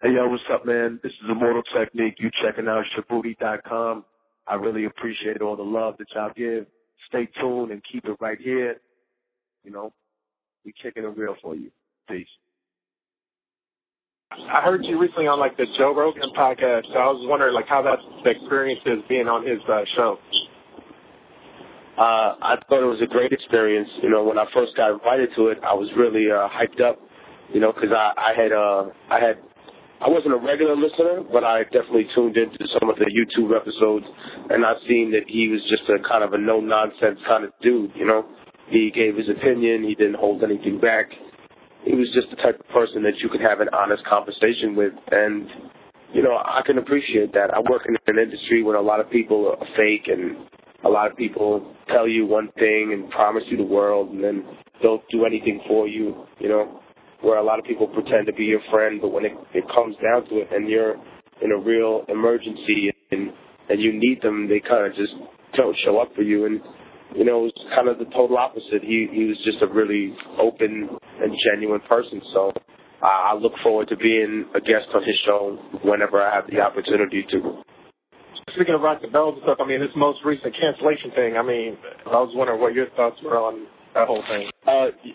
Hey, yo, what's up, man? This is Immortal Technique. You checking out Shabooty.com. I really appreciate all the love that y'all give. Stay tuned and keep it right here. You know, we kicking it real for you. Peace. I heard you recently on, like, the Joe Rogan podcast, so I was wondering, like, how that experience is being on his show. I thought it was a great experience. You know, when I first got invited to it, I was really hyped up, you know, because I wasn't a regular listener, but I definitely tuned into some of the YouTube episodes, and I've seen that he was just a kind of a no-nonsense kind of dude, you know. He gave his opinion. He didn't hold anything back. He was just the type of person that you could have an honest conversation with, and, you know, I can appreciate that. I work in an industry where a lot of people are fake, and a lot of people tell you one thing and promise you the world and then don't do anything for you, you know, where a lot of people pretend to be your friend, but when it comes down to it and you're in a real emergency and you need them, they kind of just don't show up for you. And, you know, it was kind of the total opposite. He was just a really open and genuine person. So I look forward to being a guest on his show whenever I have the opportunity to. Speaking of Rock the Bells and stuff, I mean, this most recent Cancellation thing, I mean, I was wondering what your thoughts were on that whole thing.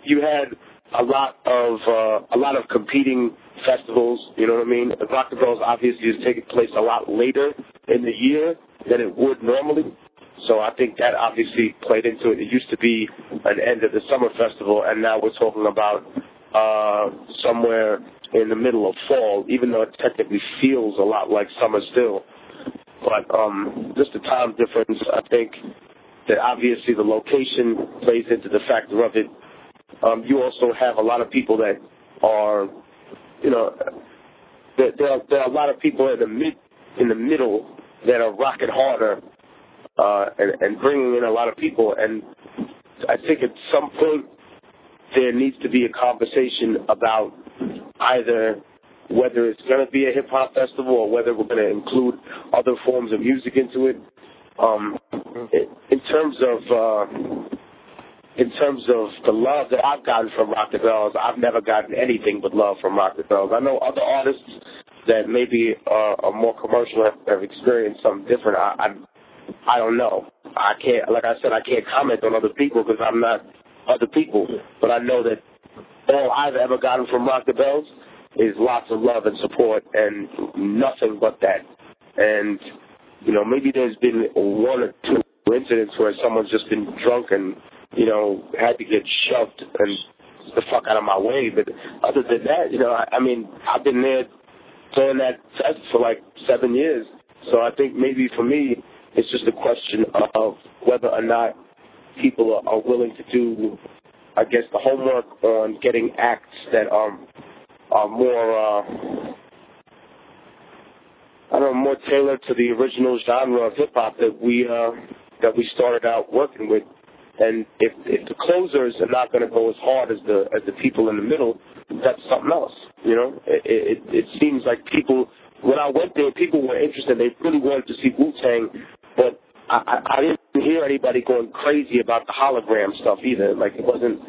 You had a lot of competing festivals, you know what I mean? Rock the Bells obviously is taking place a lot later in the year than it would normally. So I think that obviously played into it. It used to be an end of the summer festival, and now we're talking about somewhere in the middle of fall, even though it technically feels a lot like summer still. But just the time difference, I think that obviously the location plays into the factor of it. You also have a lot of people that are, you know, there are a lot of people in the middle that are rocking harder and bringing in a lot of people. And I think at some point there needs to be a conversation about either whether it's going to be a hip-hop festival or whether we're going to include other forms of music into it. In terms of the love that I've gotten from Rock the Bells, I've never gotten anything but love from Rock the Bells. I know other artists that maybe are more commercial have experienced something different. I don't know. I can't, like I said, I can't comment on other people because I'm not other people. But I know that all I've ever gotten from Rock the Bells is lots of love and support and nothing but that. And, you know, maybe there's been one or two incidents where someone's just been drunk and, you know, had to get shoved and the fuck out of my way. But other than that, you know, I mean, I've been there doing that fest for like 7 years. So I think maybe for me, it's just a question of whether or not people are willing to do, I guess, the homework on getting acts that are more, more tailored to the original genre of hip hop that we started out working with. And if the closers are not going to go as hard as the people in the middle, that's something else. You know, it seems like people, when I went there, people were interested. They really wanted to see Wu-Tang, but I didn't hear anybody going crazy about the hologram stuff either. Like, it wasn't.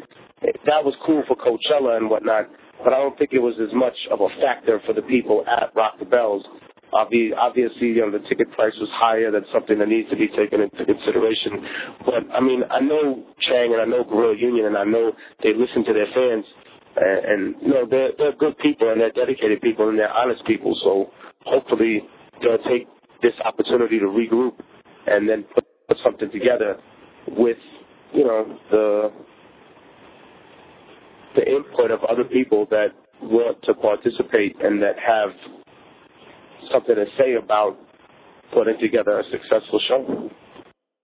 That was cool for Coachella and whatnot, but I don't think it was as much of a factor for the people at Rock the Bells. Obviously, you know, the ticket price was higher. That's something that needs to be taken into consideration. But, I mean, I know Chang and I know Gorilla Union and I know they listen to their fans. And you know, they're good people and they're dedicated people and they're honest people. So hopefully they'll take this opportunity to regroup and then put something together with, you know, the input of other people that want to participate and that have something to say about putting together a successful show.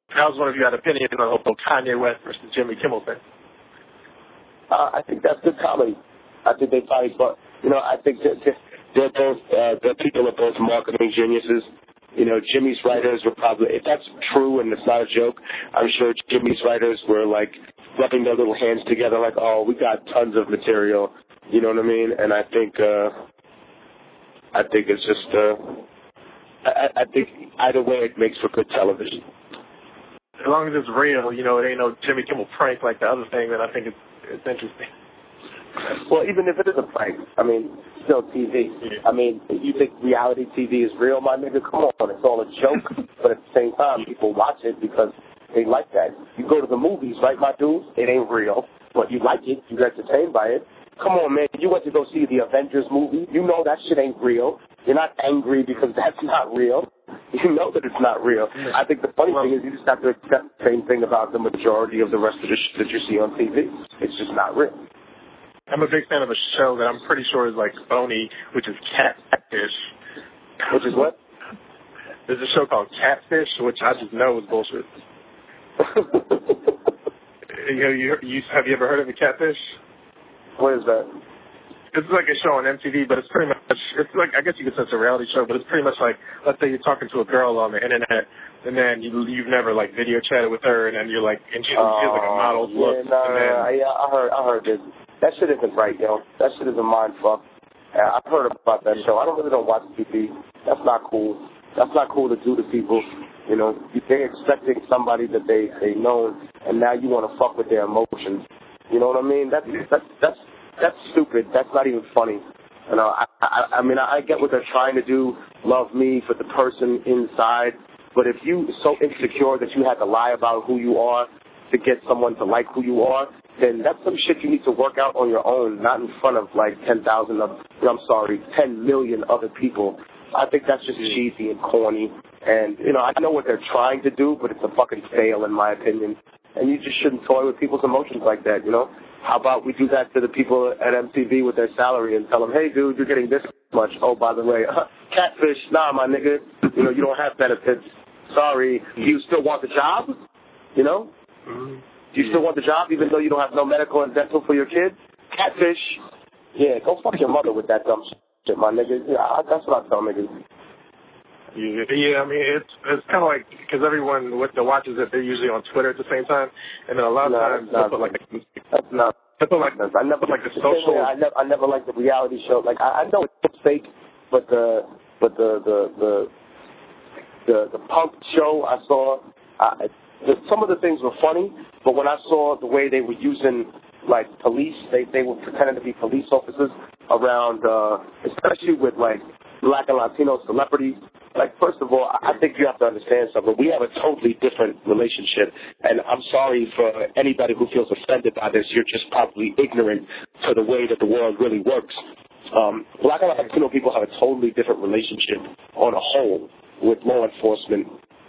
I was wondering if you had an opinion on the Kanye West versus Jimmy Kimmel thing. I think that's good comedy. I think they probably, but you know, I think that they're both, the people are both marketing geniuses. You know, Jimmy's writers were probably, if that's true and it's not a joke, I'm sure Jimmy's writers were like rubbing their little hands together like, oh, we got tons of material. You know what I mean? And I think it's just, I think either way it makes for good television. As long as it's real, you know, it ain't no Jimmy Kimmel prank like the other thing, then I think it's interesting. Well, even if it is a prank, I mean, still TV. I mean, you think reality TV is real, my nigga? Come on, it's all a joke. But at the same time, people watch it because they like that. You go to the movies, right, my dudes? It ain't real, but you like it. You're entertained by it. Come on, man. You went to go see the Avengers movie. You know that shit ain't real. You're not angry because that's not real. You know that it's not real. I think the funny thing is you just have to accept the same thing about the majority of the rest of the shit that you see on TV. It's just not real. I'm a big fan of a show that I'm pretty sure is like phony, which is Catfish. Which is what? There's a show called Catfish, which I just know is bullshit. Have you ever heard of a Catfish? What is that? It's like a show on MTV, but it's pretty much, it's like, I guess you could say it's a reality show, but it's pretty much like, let's say you're talking to a girl on the internet, and then you've never, like, video chatted with her, and then you're like, and she's like a model's look. I heard this. That shit isn't right, yo. That shit is a mind fuck. I've heard about that show. I don't watch TV. That's not cool. That's not cool to do to people. You know, they're expecting somebody that they know, and now you want to fuck with their emotions. You know what I mean? That's stupid. That's not even funny. You know, I mean, I get what they're trying to do, love me for the person inside, but if you so insecure that you had to lie about who you are to get someone to like who you are, then that's some shit you need to work out on your own, not in front of like 10 million other people. I think that's just cheesy and corny. And, you know, I know what they're trying to do, but it's a fucking fail in my opinion. And you just shouldn't toy with people's emotions like that, you know? How about we do that to the people at MTV with their salary and tell them, hey, dude, you're getting this much. Oh, by the way, Catfish, nah, my nigga. You know, you don't have benefits. Sorry. Do you still want the job? You know? Do you still want the job even though you don't have no medical and dental for your kid? Catfish. Yeah, go fuck your mother with that dumb shit, my nigga. Yeah, that's what I tell niggas. Yeah, I mean, it's kind of like, because everyone that watches it, they're usually on Twitter at the same time, and then a lot of times they put like, that's not. I never like the social. I never liked the reality show. Like I know it's fake, but the punk show I saw, some of the things were funny, but when I saw the way they were using like police, they were pretending to be police officers around, especially with like Black and Latino celebrities. Like, first of all, I think you have to understand something. We have a totally different relationship, and I'm sorry for anybody who feels offended by this. You're just probably ignorant to the way that the world really works. Black and Latino people have a totally different relationship on a whole with law enforcement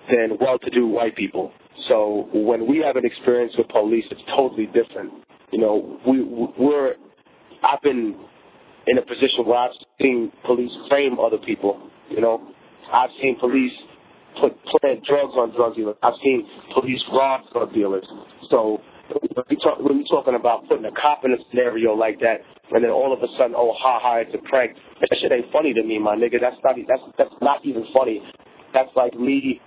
than well-to-do white people. So when we have an experience with police, it's totally different. You know, I've been in a position where I've seen police frame other people, you know. I've seen police plant drugs on drug dealers. I've seen police rob drug dealers. So when you're talking about putting a cop in a scenario like that, and then all of a sudden, oh, it's a prank. That shit ain't funny to me, my nigga. That's not even funny. That's like me,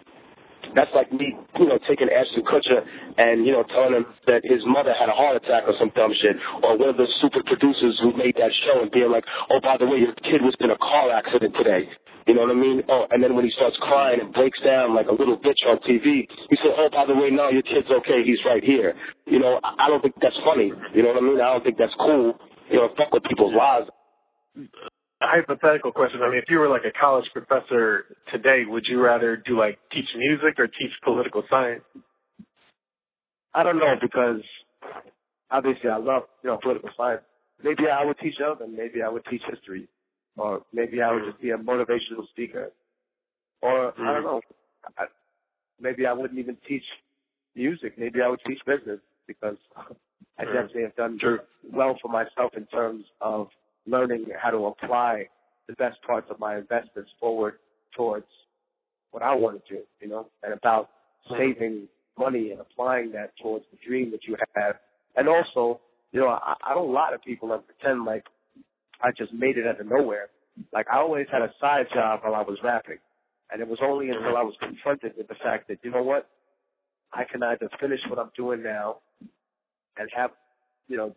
you know, taking Ashton Kutcher and, you know, telling him that his mother had a heart attack or some dumb shit. Or one of the super producers who made that show and being like, oh, by the way, your kid was in a car accident today. You know what I mean? Oh, and then when he starts crying and breaks down like a little bitch on TV, he said, oh, by the way, no, your kid's okay. He's right here. You know, I don't think that's funny. You know what I mean? I don't think that's cool. You know, fuck with people's lives. A hypothetical question. I mean, if you were like a college professor today, would you rather do like teach music or teach political science? I don't know, because obviously I love, you know, political science. Maybe I would teach them, maybe I would teach history, or maybe I would just be a motivational speaker, or I don't know. Maybe I wouldn't even teach music. Maybe I would teach business, because I definitely have done well for myself in terms of learning how to apply the best parts of my investments forward towards what I want to do, you know, and about saving money and applying that towards the dream that you have. And also, you know, I don't lie to people and pretend like I just made it out of nowhere. Like, I always had a side job while I was rapping. And it was only until I was confronted with the fact that, you know what, I can either finish what I'm doing now and have, you know,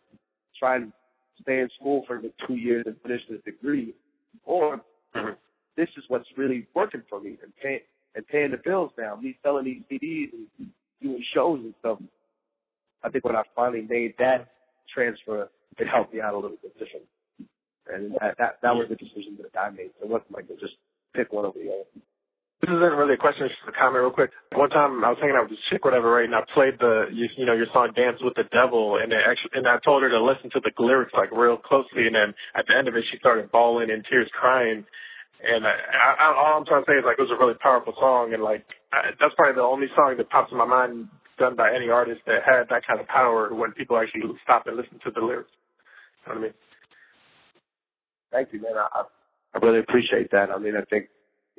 try and stay in school for 2 years and finish this degree, or this is what's really working for me and paying the bills now. Me selling these CDs and doing shows and stuff. I think when I finally made that transfer it helped me out a little bit different. And that was the decision that I made. So it wasn't like just pick one over the other. This isn't really a question, it's just a comment real quick. One time I was hanging out with this chick, whatever, right, and I played your song Dance with the Devil, and I told her to listen to the lyrics, like, real closely, and then at the end of it, she started bawling in tears, crying. And all I'm trying to say is, like, it was a really powerful song, and, like, that's probably the only song that pops in my mind done by any artist that had that kind of power when people actually stop and listen to the lyrics. You know what I mean? Thank you, man. I really appreciate that. I mean, I think,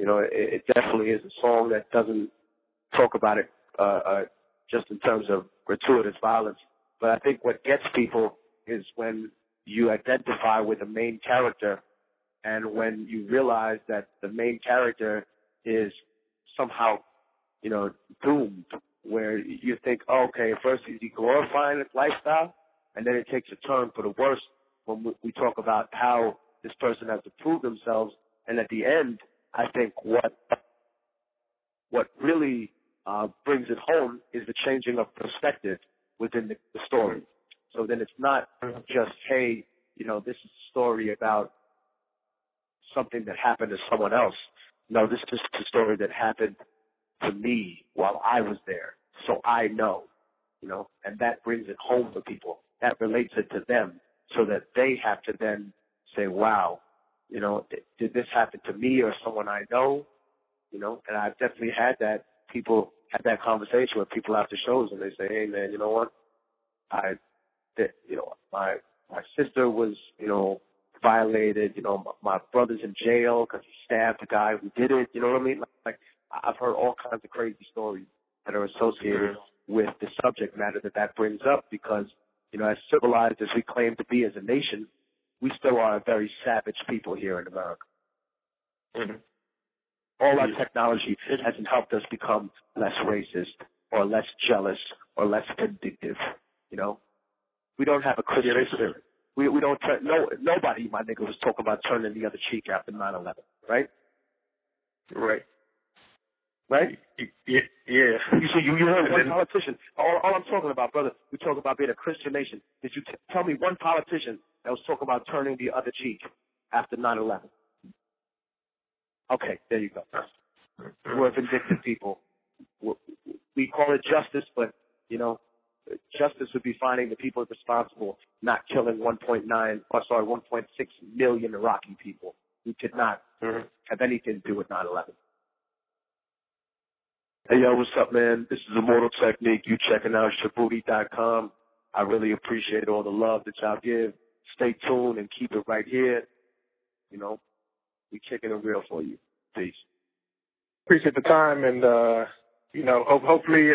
it definitely is a song that doesn't talk about it just in terms of gratuitous violence. But I think what gets people is when you identify with the main character and when you realize that the main character is somehow, doomed, where you think, oh, okay, first he's glorifying his lifestyle, and then it takes a turn for the worse when we talk about how this person has to prove themselves. And at the end, I think what really brings it home is the changing of perspective within the story. So then it's not just, hey, this is a story about something that happened to someone else. No, this is a story that happened to me while I was there. So I know, and that brings it home for people. That relates it to them so that they have to then say, wow, did this happen to me or someone I know? And I've definitely had that. People have that conversation with people after shows, and they say, hey, man, you know what? My sister was, violated. My brother's in jail because he stabbed the guy who did it. You know what I mean? Like I've heard all kinds of crazy stories that are associated with the subject matter that brings up because, as civilized as we claim to be as a nation, we still are a very savage people here in America. Mm-hmm. All our technology hasn't helped us become less racist or less jealous or less vindictive. We don't have a Christian spirit. We don't turn. Nobody, my nigga, was talking about turning the other cheek after 9/11, right? Right. Right? Yeah. You heard one politician. All I'm talking about, brother, we talk about being a Christian nation. Did you tell me one politician that was talking about turning the other cheek after 9/11? Okay, there you go. We're vindictive people. We call it justice, but, justice would be finding the people responsible, not killing 1.6 million Iraqi people who did not have anything to do with 9/11. Hey, yo, what's up, man? This is Immortal Technique. You checking out Shabooty.com. I really appreciate all the love that y'all give. Stay tuned and keep it right here. We kicking it real for you. Peace. Appreciate the time, and hopefully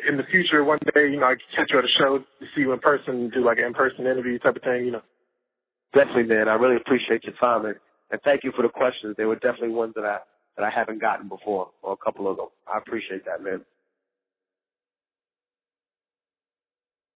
in the future one day, I can catch you at a show to see you in person, do like an in-person interview type of thing. Definitely, man. I really appreciate your time, and thank you for the questions. They were definitely ones that I haven't gotten before, or a couple of them. I appreciate that, man.